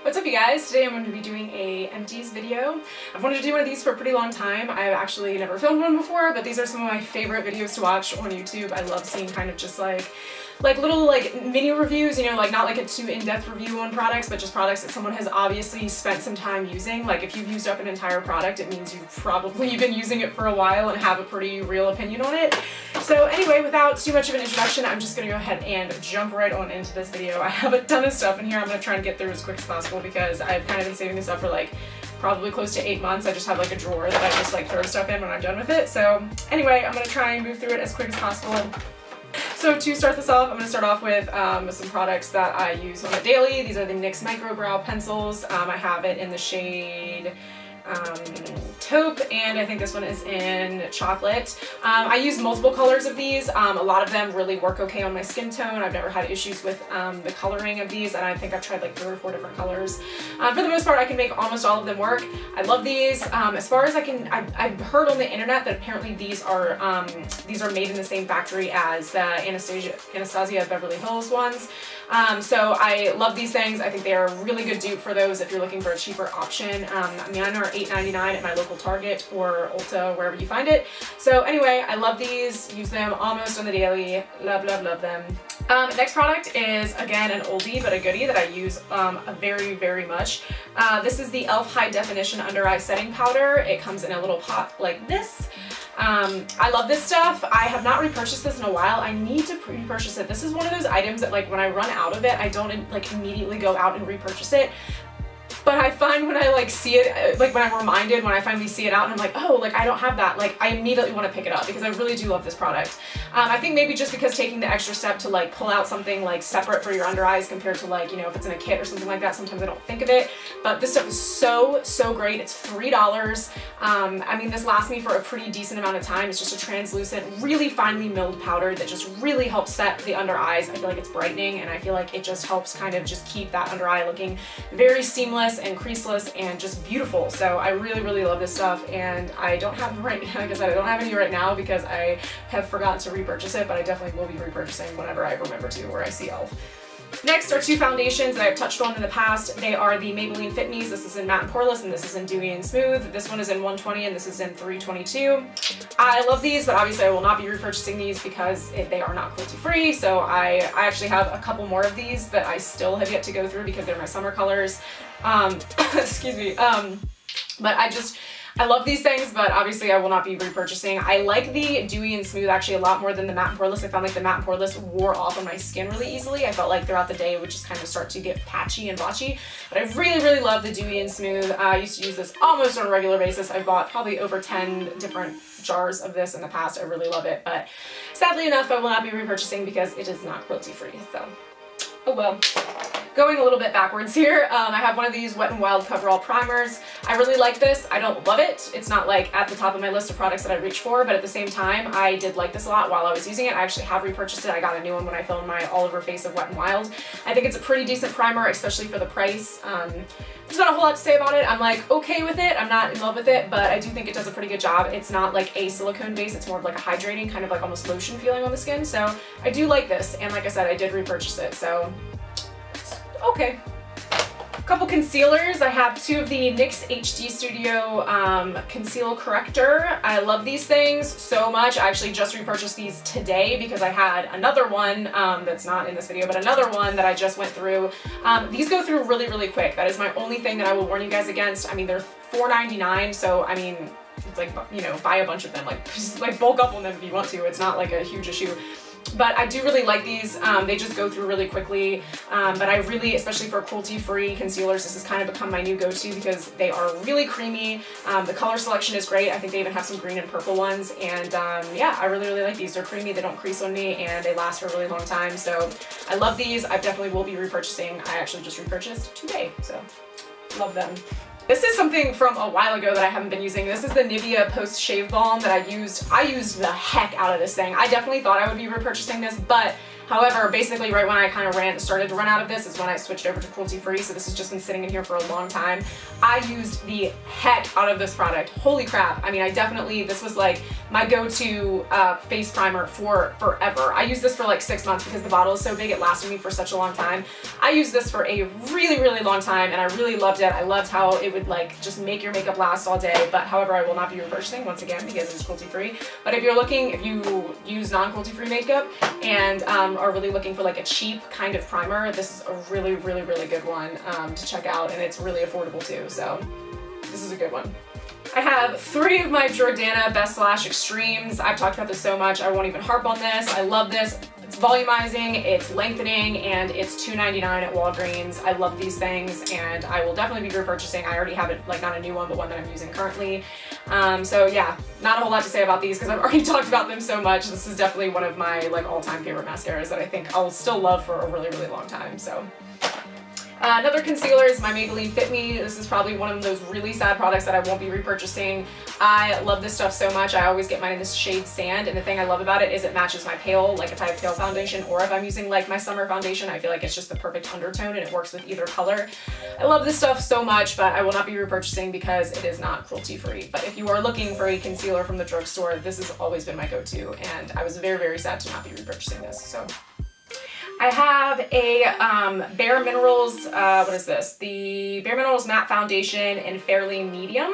What's up you guys? Today I'm going to be doing a Empties video. I've wanted to do one of these for a pretty long time. I've actually never filmed one before, but these are some of my favorite videos to watch on YouTube. I love seeing kind of just like little mini reviews, you know, like not like a too in-depth review on products, but just products that someone has obviously spent some time using. Like if you've used up an entire product, it means you've probably been using it for a while and have a pretty real opinion on it. So anyway, without too much of an introduction, I'm just gonna go ahead and jump right on into this video. I have a ton of stuff in here I'm gonna try and get through as quick as possible because I've kind of been saving this up for like probably close to 8 months. I just have like a drawer that I just like throw stuff in when I'm done with it. So anyway, I'm gonna try and move through it as quick as possible. So to start this off, I'm going to start off with some products that I use on a daily. These are the NYX Micro Brow Pencils. I have it in the shade taupe, and I think this one is in chocolate. I use multiple colors of these. A lot of them really work okay on my skin tone. I've never had issues with the coloring of these, and I think I've tried like 3 or 4 different colors. For the most part, I can make almost all of them work. I love these. As far as I've heard on the internet that apparently these are made in the same factory as the Anastasia Beverly Hills ones. So I love these things. I think they are a really good dupe for those if you're looking for a cheaper option. Mine are $8.99 at my local Target or Ulta, wherever you find it. So anyway, I love these, use them almost on the daily, love, love, love them. Next product is, again, an oldie but a goodie that I use very, very much. This is the e.l.f. High Definition Under Eye Setting Powder. It comes in a little pot like this. I love this stuff. I have not repurchased this in a while. I need to repurchase it. This is one of those items that like when I run out of it, I don't like immediately go out and repurchase it. But I find when I like see it, like when I'm reminded, when I finally see it out and I'm like, oh, like I don't have that, like I immediately want to pick it up because I really do love this product. I think maybe just because taking the extra step to like pull out something like separate for your under eyes compared to like, you know, if it's in a kit or something like that, sometimes I don't think of it. But this stuff is so, so great. It's $3. I mean, this lasts me for a pretty decent amount of time. It's just a translucent, really finely milled powder that just really helps set the under eyes. I feel like it's brightening and I feel like it just helps kind of just keep that under eye looking very seamless and creaseless and just beautiful. So I really, really love this stuff, and I don't have them right now. Like I said, I don't have any right now because I have forgotten to repurchase it, but I definitely will be repurchasing whenever I remember to or I see e.l.f. Next are 2 foundations that I've touched on in the past. They are the Maybelline Fit Me's. This is in Matte and Poreless, and this is in Dewy and Smooth. This one is in 120 and this is in 322. I love these, but obviously I will not be repurchasing these because they are not cruelty free. So I actually have a couple more of these that I still have yet to go through because they're my summer colors. Excuse me. But I love these things, but obviously I will not be repurchasing. I like the Dewy and Smooth actually a lot more than the Matte and Poreless. I found like the Matte and Poreless wore off on my skin really easily. I felt like throughout the day it would just kind of start to get patchy and blotchy. But I really, really love the Dewy and Smooth. I used to use this almost on a regular basis. I bought probably over 10 different jars of this in the past. I really love it, but sadly enough, I will not be repurchasing because it is not cruelty free, so oh well. Going a little bit backwards here, I have one of these Wet n Wild Coverall primers. I really like this. I don't love it. It's not like at the top of my list of products that I reach for, but at the same time, I did like this a lot while I was using it. I actually have repurchased it. I got a new one when I filmed my all over face of Wet n Wild. I think it's a pretty decent primer, especially for the price. There's not a whole lot to say about it. I'm like okay with it. I'm not in love with it, but I do think it does a pretty good job. It's not like a silicone base. It's more of like a hydrating, kind of like almost lotion feeling on the skin. So I do like this. And like I said, I did repurchase it. So okay. A couple concealers. I have 2 of the NYX HD Studio Conceal Corrector. I love these things so much. I actually just repurchased these today because I had another one that's not in this video, but another one that I just went through. These go through really, really quick. That is my only thing that I will warn you guys against. I mean, they're $4.99, so I mean, it's like, you know, buy a bunch of them. Like, just like bulk up on them if you want to. It's not like a huge issue. But I do really like these. They just go through really quickly. But I really, especially for cruelty-free concealers, this has kind of become my new go-to because they are really creamy. The color selection is great. I think they even have some green and purple ones. And yeah, I really, really like these. They're creamy, they don't crease on me, and they last for a really long time. So I love these. I definitely will be repurchasing. I actually just repurchased today, so love them. This is something from a while ago that I haven't been using. This is the Nivea Post Shave Balm that I used. I used the heck out of this thing. I definitely thought I would be repurchasing this, but However, basically right when I kind of started to run out of this is when I switched over to cruelty-free, so this has just been sitting in here for a long time. I used the heck out of this product. Holy crap. I mean, this was like my go-to face primer for forever. I used this for like 6 months because the bottle is so big, it lasted me for such a long time. I used this for a really, really long time and I really loved it. I loved how it would like just make your makeup last all day, but however, I will not be repurchasing once again because it's cruelty-free. But if you use non-cruelty-free makeup and are really looking for like a cheap kind of primer, this is a really, really, really good one to check out, and it's really affordable too, so this is a good one. I have 3 of my Jordana Best Lash Extremes. I've talked about this so much, I won't even harp on this. I love this. It's volumizing, it's lengthening, and it's $2.99 at Walgreens. I love these things, and I will definitely be repurchasing. I already have it, like not a new one, but one that I'm using currently. So yeah, not a whole lot to say about these because I've already talked about them so much. This is definitely one of my like all-time favorite mascaras that I think I'll still love for a really, really long time. So. Another concealer is my Maybelline Fit Me. This is probably one of those really sad products that I won't be repurchasing. I love this stuff so much. I always get mine in this shade Sand, and the thing I love about it is it matches my pale, like if I have pale foundation or if I'm using like my summer foundation, I feel like it's just the perfect undertone and it works with either color. I love this stuff so much, but I will not be repurchasing because it is not cruelty-free. But if you are looking for a concealer from the drugstore, this has always been my go-to, and I was very, very sad to not be repurchasing this, so. I have a Bare Minerals, what is this? The Bare Minerals Matte Foundation in Fairly Medium.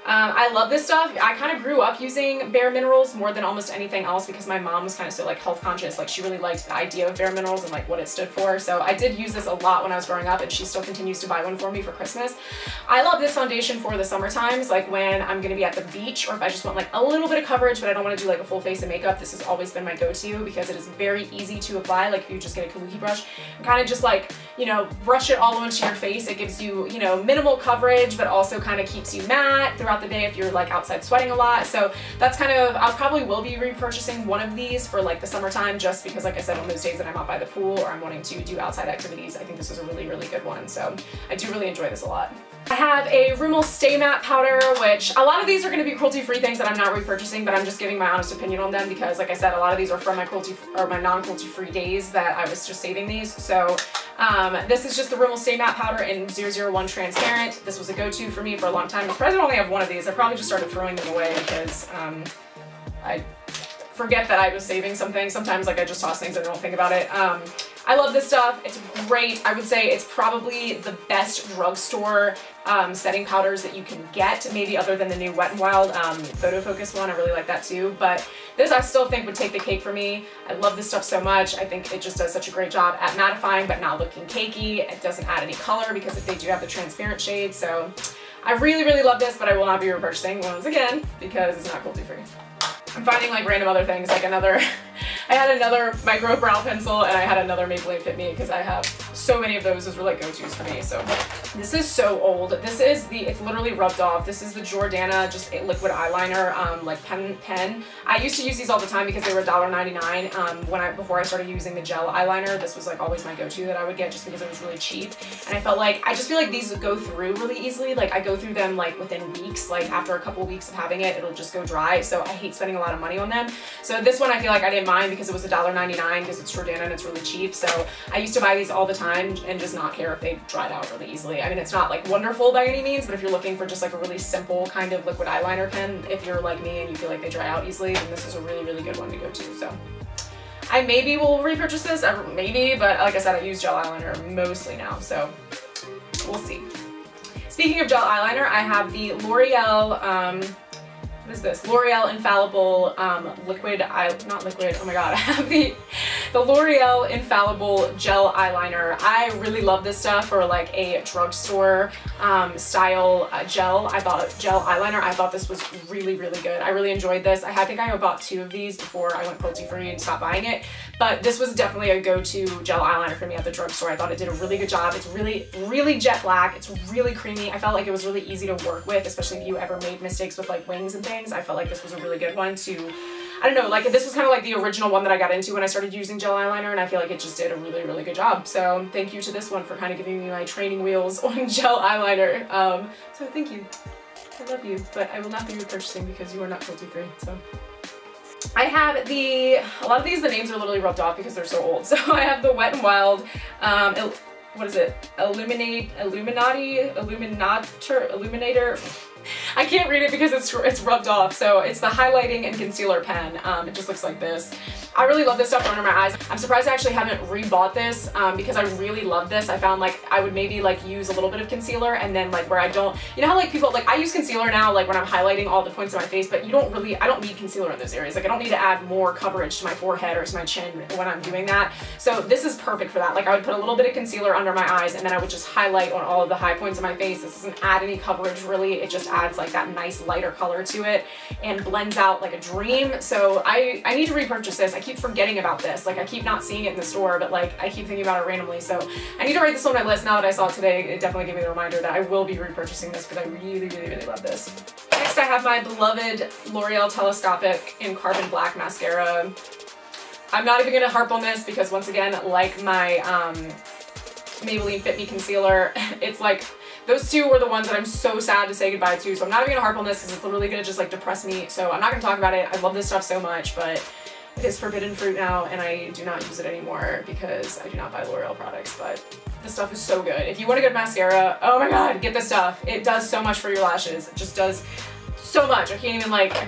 I love this stuff. I kind of grew up using Bare Minerals more than almost anything else because my mom was kind of so like health conscious. Like she really liked the idea of Bare Minerals and like what it stood for. So I did use this a lot when I was growing up, and she still continues to buy one for me for Christmas. I love this foundation for the summer times, like when I'm gonna be at the beach or if I just want like a little bit of coverage but I don't want to do like a full face of makeup. This has always been my go-to because it is very easy to apply. Like if you just get a kabuki brush and kind of just like, you know, brush it all onto your face. It gives you, you know, minimal coverage but also kind of keeps you matte throughout the day if you're like outside sweating a lot. So that's kind of, I probably will be repurchasing one of these for like the summertime just because like I said, on those days that I'm out by the pool or I'm wanting to do outside activities, I think this is a really, really good one. So I do really enjoy this a lot. I have a Rimmel Stay Matte powder, which a lot of these are going to be cruelty-free things that I'm not repurchasing, but I'm just giving my honest opinion on them because like I said, a lot of these are from my my non-cruelty-free days that I was just saving these. So this is just the Rimmel Stay Matte powder in 001 Transparent. This was a go-to for me for a long time. I'm surprised I only have one of these. I probably just started throwing them away because I forget that I was saving something. Sometimes like I just toss things and I don't think about it. I love this stuff. It's great. I would say it's probably the best drugstore setting powders that you can get, maybe other than the new Wet n Wild Photo Focus one. I really like that too, but this I still think would take the cake for me. I love this stuff so much. I think it just does such a great job at mattifying but not looking cakey. It doesn't add any color because they do have the transparent shade, so I really, really love this, but I will not be repurchasing once again because it's not cruelty-free. I'm finding like random other things, like I had another micro brow pencil and I had another Maybelline Fit Me because I have so many of those. Those were like go-tos for me. So this is so old. This is it's literally rubbed off. This is the Jordana just a liquid eyeliner, like pen. I used to use these all the time because they were $1.99 before I started using the gel eyeliner. This was like always my go-to that I would get just because it was really cheap. And I just feel like these go through really easily. Like I go through them like within weeks. Like after a couple weeks of having it, it'll just go dry. So I hate spending a lot of money on them. So this one I feel like I didn't mind because it was $1.99 because it's Jordana and it's really cheap. So I used to buy these all the time and just not care if they dried out really easily. I mean, it's not like wonderful by any means, but if you're looking for just like a really simple kind of liquid eyeliner pen, if you're like me and you feel like they dry out easily, then this is a really, really good one to go to. So I maybe will repurchase this, maybe, but like I said, I use gel eyeliner mostly now, so we'll see. Speaking of gel eyeliner, I have the L'Oreal, what is this? L'Oreal Infallible not liquid, oh my god, I have the L'Oreal Infallible Gel Eyeliner. I really love this stuff for like a drugstore style gel eyeliner. I thought this was really, really good. I really enjoyed this. I think I bought 2 of these before I went cruelty-free and stopped buying it, but this was definitely a go-to gel eyeliner for me at the drugstore. I thought it did a really good job. It's really, really jet black. It's really creamy. I felt like it was really easy to work with, especially if you ever made mistakes with like wings and things. I felt like this was a really good one to, I don't know, like this was kind of like the original one that I got into when I started using gel eyeliner, and I feel like it just did a really, really good job. So thank you to this one for kind of giving me my training wheels on gel eyeliner. So thank you. I love you, but I will not be repurchasing because you are not cruelty-free. So I have a lot of these, the names are literally rubbed off because they're so old. So I have the Wet n Wild, what is it? Illuminator. I can't read it because it's rubbed off. So it's the highlighting and concealer pen. It just looks like this. I really love this stuff under my eyes. I'm surprised I actually haven't rebought this because I really love this. I found like I would maybe like use a little bit of concealer and then like where I don't, you know how like people, like I use concealer now like when I'm highlighting all the points of my face, but you don't really, I don't need concealer in those areas. Like I don't need to add more coverage to my forehead or to my chin when I'm doing that. So this is perfect for that. Like I would put a little bit of concealer under my eyes and then I would just highlight on all of the high points of my face. This doesn't add any coverage really. It just adds like that nice lighter color to it and blends out like a dream. So I need to repurchase this. I keep forgetting about this. Like I keep not seeing it in the store, but like I keep thinking about it randomly. So I need to write this on my list. Now that I saw it today, it definitely gave me the reminder that I will be repurchasing this because I really, really, really love this. Next I have my beloved L'Oreal Telescopic in Carbon Black mascara. I'm not even gonna harp on this because once again, like my Maybelline Fit Me concealer, it's like those two were the ones that I'm so sad to say goodbye to, so I'm not even gonna harp on this because it's literally gonna just like depress me, so I'm not gonna talk about it. I love this stuff so much, but it is forbidden fruit now and I do not use it anymore because I do not buy L'Oreal products, but this stuff is so good. If you want a good mascara, oh my god, get this stuff. It does so much for your lashes. It just does so much. I can't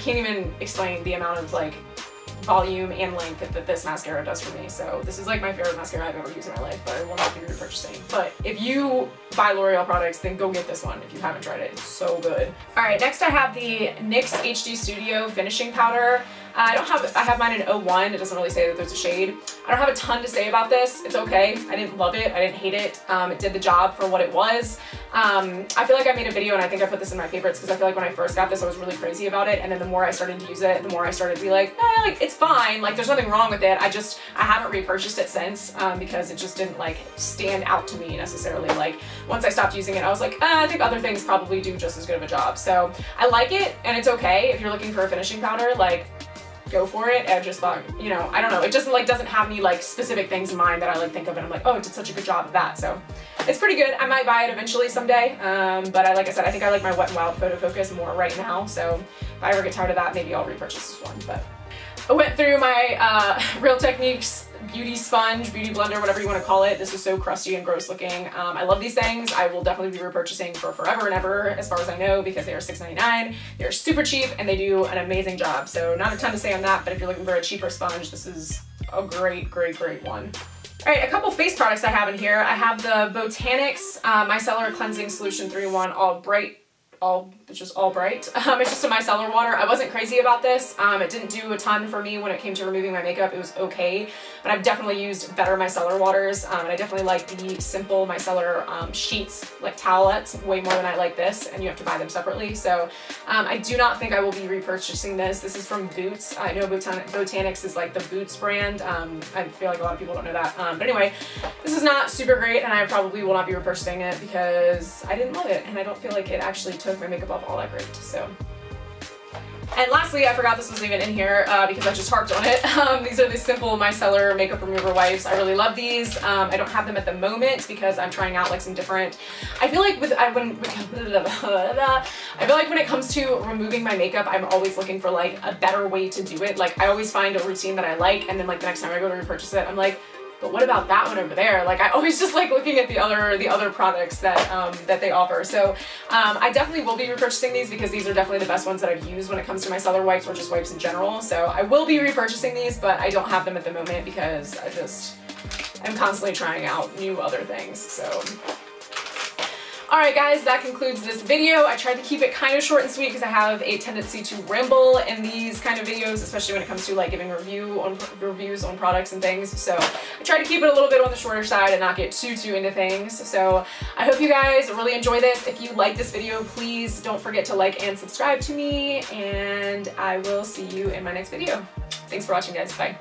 even explain the amount of like volume and length that this mascara does for me. So this is like my favorite mascara I've ever used in my life, but I will not be repurchasing. But if you buy L'Oreal products, then go get this one if you haven't tried it. It's so good. All right, next I have the NYX HD Studio Finishing Powder. I have mine in 01. It doesn't really say that there's a shade. I don't have a ton to say about this. It's okay. I didn't love it. I didn't hate it. It did the job for what it was. I feel like I made a video and I think I put this in my favorites because I feel like when I first got this, I was really crazy about it. And then the more I started to use it, the more I started to be like, like it's fine. Like there's nothing wrong with it. I haven't repurchased it since because it just didn't like stand out to me necessarily. Like once I stopped using it, I was like, I think other things probably do just as good of a job. So I like it and it's okay if you're looking for a finishing powder. Like go for it. I just thought, you know, I don't know, it just like doesn't have any like specific things in mind that I like think of and I'm like, oh, it did such a good job of that. So it's pretty good. I might buy it eventually someday, but like I said, I think I like my Wet n Wild Photo Focus more right now, so if I ever get tired of that, maybe I'll repurchase this one. But I went through my Real Techniques beauty sponge, beauty blender, whatever you want to call it. This is so crusty and gross looking. I love these things. I will definitely be repurchasing for forever and ever as far as I know because they are $6.99. They're super cheap and they do an amazing job. So not a ton to say on that, but if you're looking for a cheaper sponge, this is a great, great, great one. All right, a couple face products I have in here. I have the Botanics Micellar Cleansing Solution 3-in-1 it's just all bright. It's just a micellar water. I wasn't crazy about this. It didn't do a ton for me when it came to removing my makeup. It was okay, but I've definitely used better micellar waters, and I definitely like the simple micellar sheets, like towelettes, way more than I like this, and you have to buy them separately. So I do not think I will be repurchasing this. This is from Boots. I know Botanics is like the Boots brand. I feel like a lot of people don't know that. But anyway, this is not super great, and I probably will not be repurchasing it because I didn't love it, and I don't feel like it actually took my makeup off all that great. So, and lastly, I forgot this was even in here because I just harped on it. These are the simple micellar makeup remover wipes. I really love these. I don't have them at the moment because I'm trying out like some different. I feel like when it comes to removing my makeup, I'm always looking for like a better way to do it. Like I always find a routine that I like, and then like the next time I go to repurchase it, I'm like, but what about that one over there? Like I always just like looking at the other products that that they offer. So I definitely will be repurchasing these because these are definitely the best ones that I've used when it comes to micellar wipes or just wipes in general. So I will be repurchasing these, but I don't have them at the moment because I'm constantly trying out new other things. So. Alright guys, that concludes this video. I tried to keep it kind of short and sweet because I have a tendency to ramble in these kind of videos, especially when it comes to like giving reviews on products and things. So I tried to keep it a little bit on the shorter side and not get too into things. So I hope you guys really enjoy this. If you like this video, please don't forget to like and subscribe to me, and I will see you in my next video. Thanks for watching guys, bye.